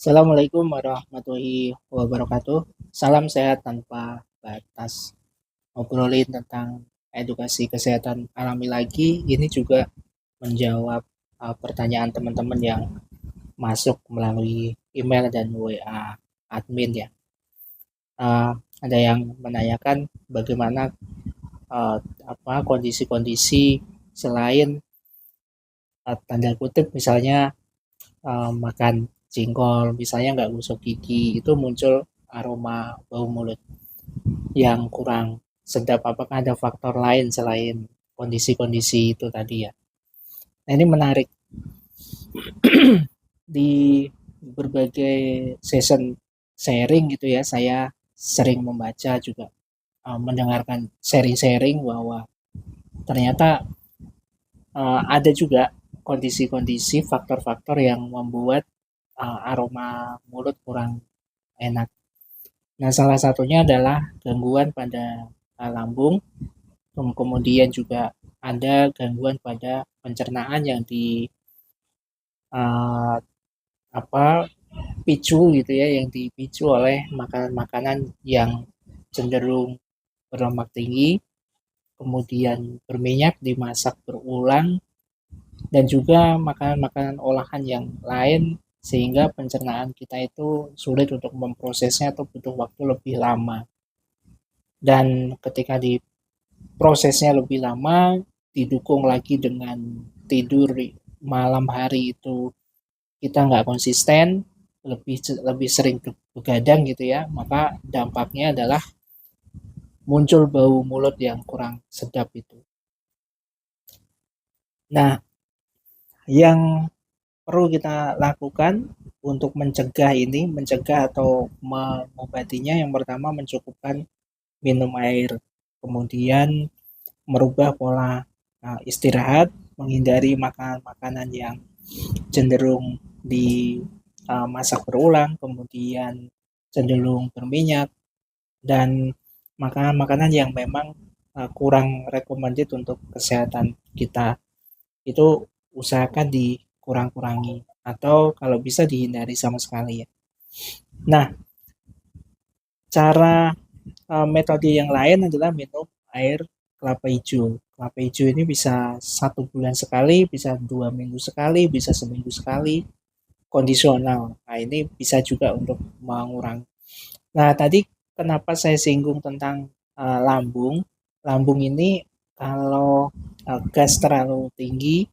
Assalamualaikum warahmatullahi wabarakatuh. Salam sehat tanpa batas. Ngobrolin tentang edukasi kesehatan alami lagi. Ini juga menjawab pertanyaan teman-teman yang masuk melalui email dan WA admin ya. Ada yang menanyakan bagaimana uh, kondisi-kondisi selain tanda kutip misalnya makan jengkol, misalnya nggak gosok gigi, itu muncul aroma bau mulut yang kurang sedap. Apakah ada faktor lain selain kondisi-kondisi itu tadi ya? Nah ini menarik. Di berbagai session sharing gitu ya, saya sering membaca juga mendengarkan sharing-sharing bahwa ternyata ada juga kondisi-kondisi faktor-faktor yang membuat aroma mulut kurang enak. Nah, salah satunya adalah gangguan pada lambung, kemudian juga ada gangguan pada pencernaan yang di uh, apa picu gitu ya, yang dipicu oleh makanan-makanan yang cenderung berlemak tinggi, kemudian berminyak, dimasak berulang, dan juga makanan-makanan olahan yang lain sehingga pencernaan kita itu sulit untuk memprosesnya atau butuh waktu lebih lama. Dan ketika di prosesnya lebih lama didukung lagi dengan tidur di malam hari itu kita nggak konsisten, lebih lebih sering begadang gitu ya, maka dampaknya adalah muncul bau mulut yang kurang sedap itu. Nah, yang perlu kita lakukan untuk mencegah ini, mencegah atau mengobatinya, yang pertama mencukupkan minum air, kemudian merubah pola istirahat, menghindari makanan-makanan yang cenderung dimasak berulang, kemudian cenderung berminyak, dan makanan-makanan yang memang kurang recommended untuk kesehatan kita. Itu usahakan dikurang-kurangi atau kalau bisa dihindari sama sekali ya. Nah, cara metode yang lain adalah minum air kelapa hijau. Kelapa hijau ini bisa 1 bulan sekali, bisa 2 minggu sekali, bisa seminggu sekali, kondisional. Nah ini bisa juga untuk mengurangi. Nah tadi kenapa saya singgung tentang lambung? Lambung ini kalau gas terlalu tinggi,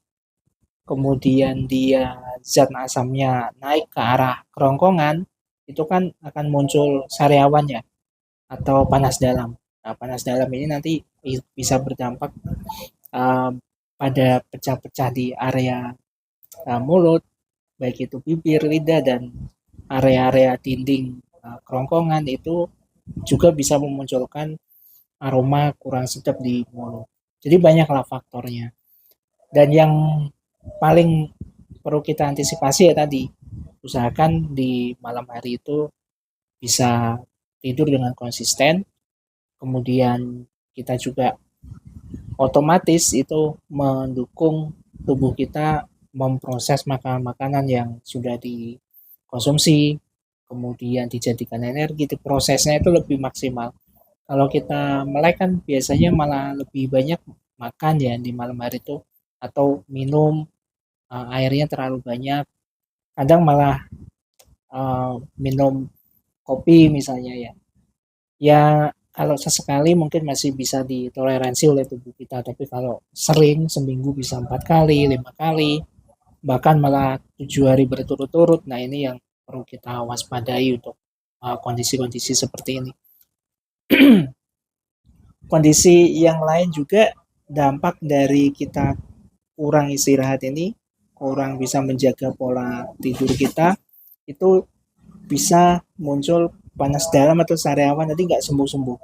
kemudian dia zat asamnya naik ke arah kerongkongan, itu kan akan muncul sariawan ya, atau panas dalam. Nah, panas dalam ini nanti bisa berdampak uh, pada pecah-pecah di area mulut, baik itu bibir, lidah, dan area-area dinding kerongkongan itu juga bisa memunculkan aroma kurang sedap di mulut. Jadi banyaklah faktornya. Dan yang paling perlu kita antisipasi ya tadi, usahakan di malam hari itu bisa tidur dengan konsisten, kemudian kita juga otomatis itu mendukung tubuh kita memproses makanan-makanan yang sudah dikonsumsi, kemudian dijadikan energi, prosesnya itu lebih maksimal. Kalau kita melek kan biasanya malah lebih banyak makan ya di malam hari itu, atau minum airnya terlalu banyak, kadang malah minum kopi misalnya ya. Ya kalau sesekali mungkin masih bisa ditoleransi oleh tubuh kita, tapi kalau sering seminggu bisa 4 kali, 5 kali, bahkan malah 7 hari berturut-turut, nah ini yang perlu kita waspadai untuk kondisi-kondisi seperti ini. Kondisi yang lain juga dampak dari kita kurang istirahat ini, kurang bisa menjaga pola tidur kita, itu bisa muncul panas dalam atau sariawan nanti nggak sembuh-sembuh.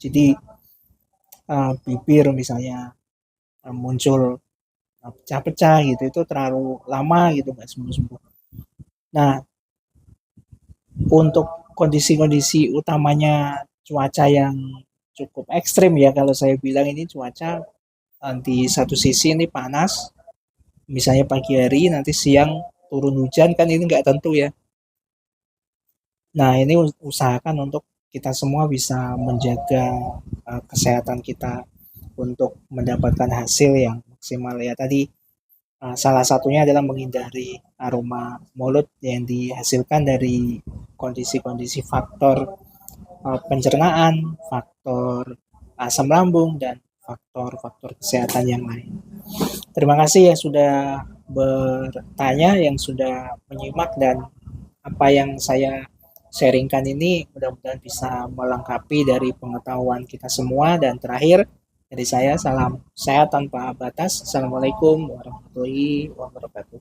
Jadi bibir misalnya muncul pecah-pecah gitu, itu terlalu lama gitu nggak sembuh-sembuh. Nah, untuk kondisi-kondisi utamanya cuaca yang cukup ekstrim ya, kalau saya bilang ini cuaca di satu sisi ini panas, misalnya pagi hari, nanti siang turun hujan, kan ini nggak tentu ya. Nah, ini usahakan untuk kita semua bisa menjaga kesehatan kita untuk mendapatkan hasil yang maksimal ya. Tadi salah satunya adalah menghindari aroma mulut yang dihasilkan dari kondisi-kondisi faktor pencernaan, faktor asam lambung, dan faktor-faktor kesehatan yang lain. Terima kasih yang sudah bertanya, yang sudah menyimak, dan apa yang saya sharingkan ini mudah-mudahan bisa melengkapi dari pengetahuan kita semua. Dan terakhir dari saya, salam sehat tanpa batas. Assalamualaikum warahmatullahi wabarakatuh.